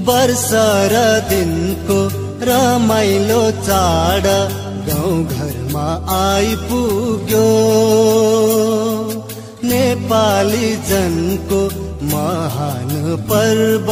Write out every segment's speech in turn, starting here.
वर्षा र दिनको रमाइलो चाड गाउँ घरमा आइपुग्यो। नेपाली जनको महान पर्व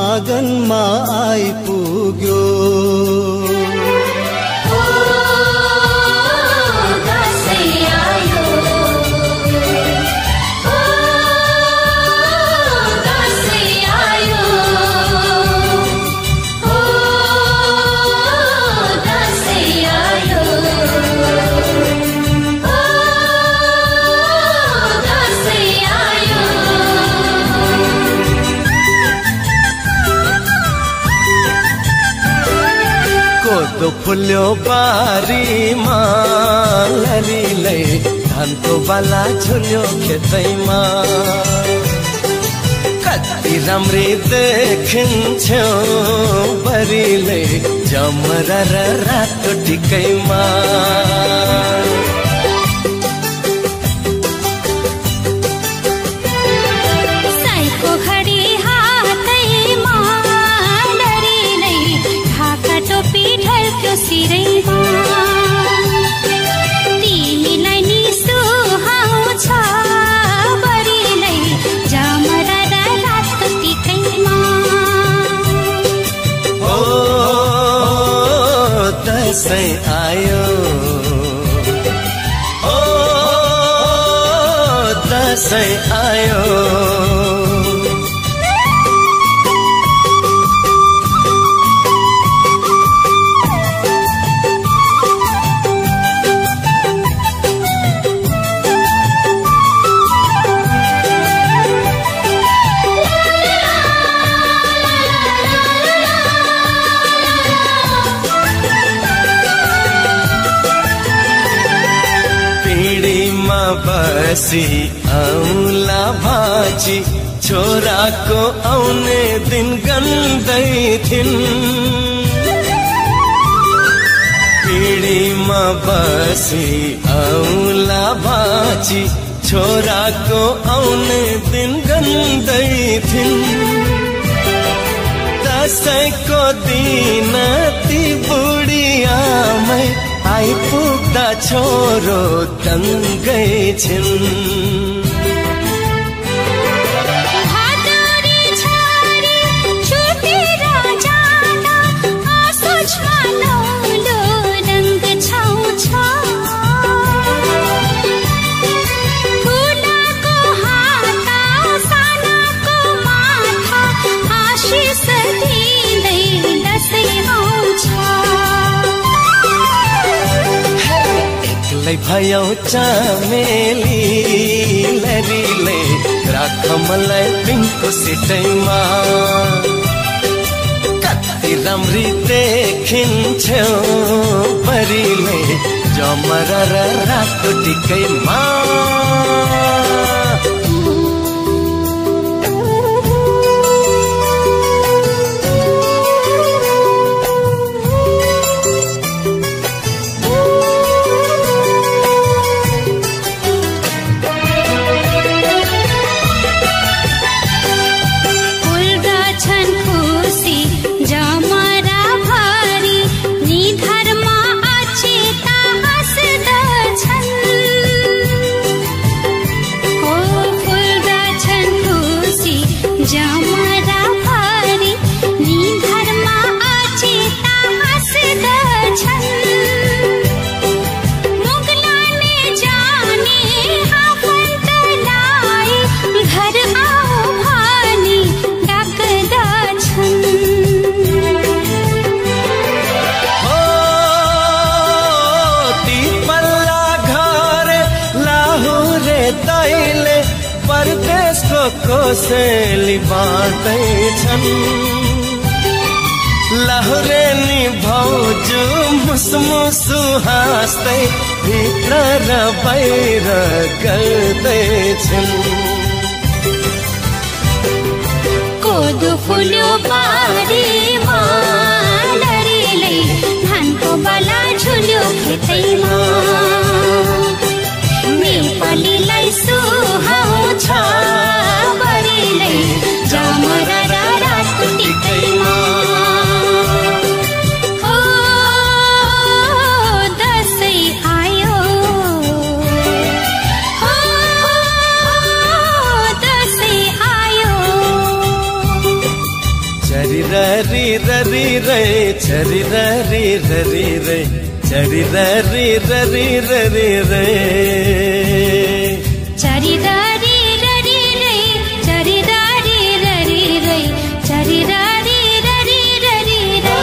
आँगनमा आइपुग्यो। कोदो फुल्यो बारीमा लरीले धानको बाला झुल्यो खेतैमा। कति राम्री देखिन्छौ बरीले जमरा र रातो टिकैमा। तिमीलाई नि सुहाउँछ बरीलाई जमरा र रातो टिकैमा। ओ दसैँ आयो, ओ दसैँ आयो। बसी औला भाजी छोराको आउने दिन गन्दै थिइन्। पिँढीमा बसी औला भाजी छोराको आउने दिन गन्दै थिइन्। दसैँको दिन ती बुढी आमै आइपुग्दा छोरो दङ्गै छिन्। भयौ चमेली लरीले राख मलाई पिङको सिटैमा। कति राम्री देखिन्छौ बरीले जमरा र रातो टिकैमा। कोसेली बाँड्दैछन् लाहुरे नि भाउजू मुसमुसु हाँस्दै भित्र र बाहिर गर्दैछन्। कोदो फुल्यो बारीमा लरीले धानको बाला झुल्यो खेतैमा। नेपालीलाई सुहाउँछ बरीले जमरा र रातो टिकैमा। छरी ररी ररी रे छरी ररी ररी ररी रे छरी ररी ररी रे छरी ररी ररी रे छरी ररी ररी ररी रे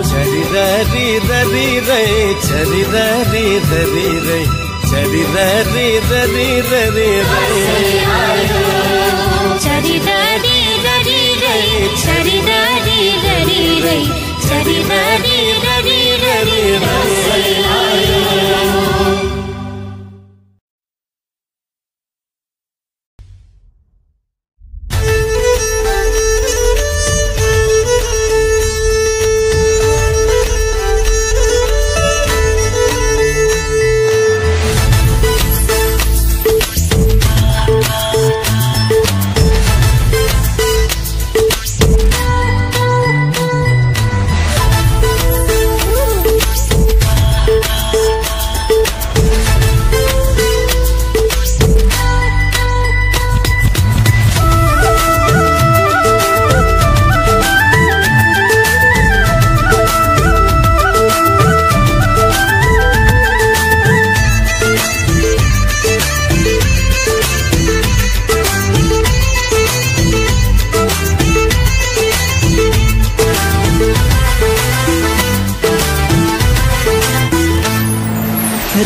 छरी ररी ररी रे छरी ररी ररी रे छरी ररी ररी ररी रे छरी ररी ररी रे छरी ररी ररी रे छरी ररी ररी ररी रे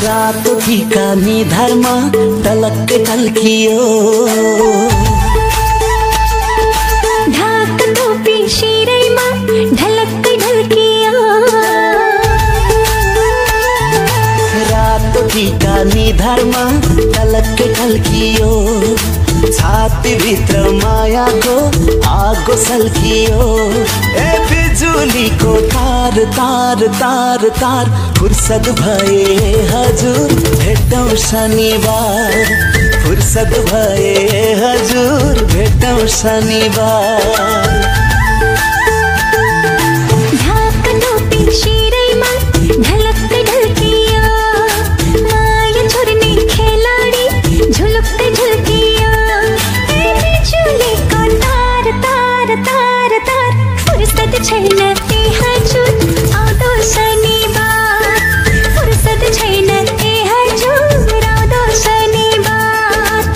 रातो टीका निधारमा टलक्क टल्कियो ढाक टोपी शिरैमा ढलक्क ढल्कियो रातो टीका निधारमा टलक्क टल्कियो छाती भित्र मायाको आगो सल्कियो ए बिजुलीको तार तार तार तार फुर्सद भए हजुर भेटौं शनिबार फुर्सद भए हजुर भेटौं शनिबार ढाक टोपी शिरैमा ढलक्क ढल्कियो माया छोड्ने खेलाडी झुलुक्क झुल्कियो ए बिजुलीको तार तार तार तार फुर्सद छैन ए हजुर आउँदो शनिबार फुर्सद छैन ए हजुर आउँदो शनिबार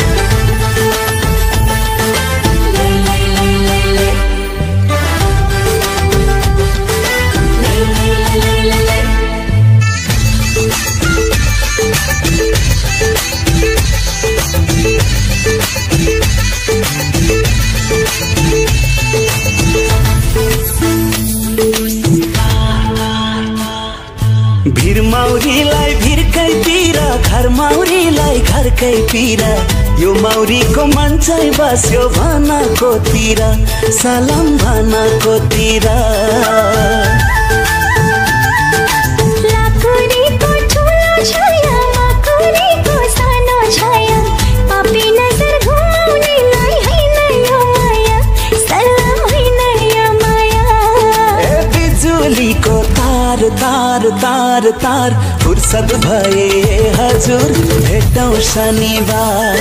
भिर मौरीलाई भिरकैतिर घर मौरीलाई घरकैतिर यो मौरीको मन चाहिँ बस्यो भनाकोतिर सलाम भनाकोतिर लाकुरीको ठुलो छाया माकुरीको सानो छाया पापी नजर घुमाउनेलाई होइन यो माया सलाम होइन यो माया ए बिजुलीको तार तार तार तार फुर्सद भए हजुर भेटौं शनिबार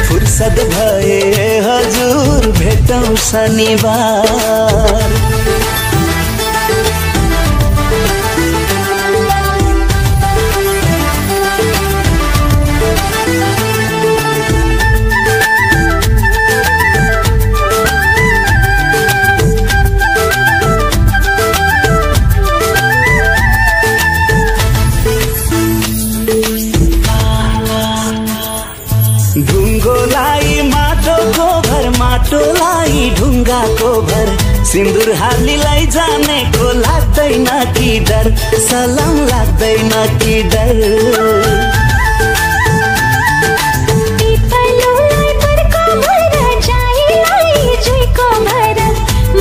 फुर्सद भए हजुर भेटौं शनिबार ढुङ्गोलाई माटोको भर माटोलाई ढुङ्गाको भर सिन्दुर हालीलाई जानेको लाग्दैन कि डर सलाम लाग्दैन कि डर पिपलुलाई बरको भर जाइलाई जुइको भर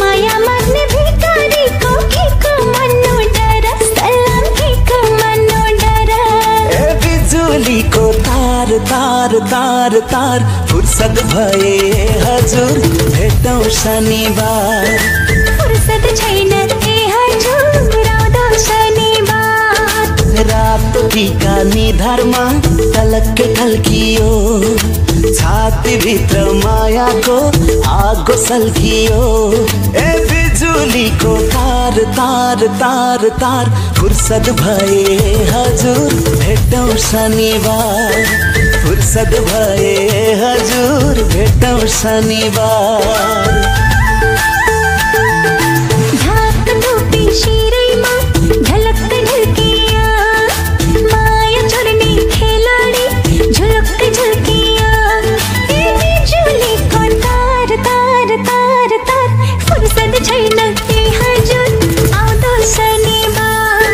माया माग्ने भिकारीको केको मन्नु डर सलाम केको मन्नु डर ए बिजुलीको तार तार तार तार फुर्सद भए हजुर भेटौं शनिबार फुर्सद छैन ए हजुर आउँदो शनिबार रातो टीका निधारमा टलक्क टल्कियो छाती भित्र मायाको आगो सल्कियो ए बिजु बिजुलीको तार तार तार तार फुर्सद भए हजुर भेटौँ शनिबार फुर्सद भए हजुर भेटौँ शनिबार ढाक टोपी शिरैमा झलक्क ढल्किया माया छोड्ने खेलाडी झुलक्क झल्किया ए बिजुलीको तार तार तार तार फुर्सद छैन ए हजुर आउँदो शनिबार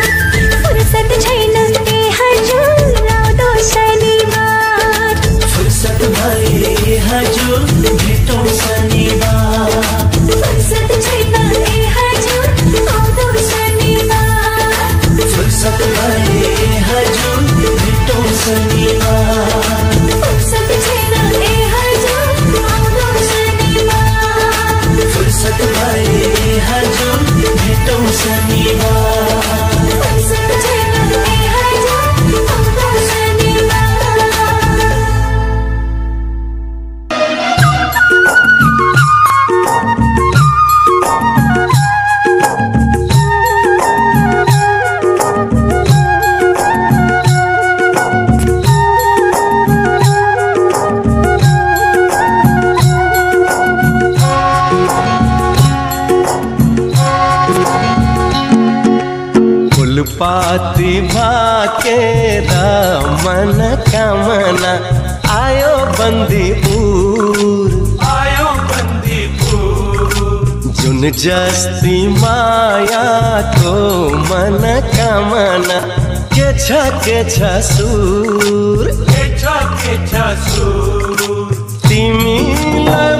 फुर्सद छैन ए हजुर आउँदो शनिबार फुर्सद भए हजुर भेटौँ शनिबार फुर्सद छैन ए हजुर आउँदो शनिबार फुर्सद भए हजुर भेटौँ शनिबार फुर्सद छैन ए हजुर आउँदो शनिबार फुर्सद भए हजुर भेटौँ शनिबार फुर्सद छैन ए हजुर आउँदो शनिबार फुलपाती भाकेर मन कामना आयो बन्दीपुर जुन जस्ती मायाको मन कामना के छ सुर तिमीलाई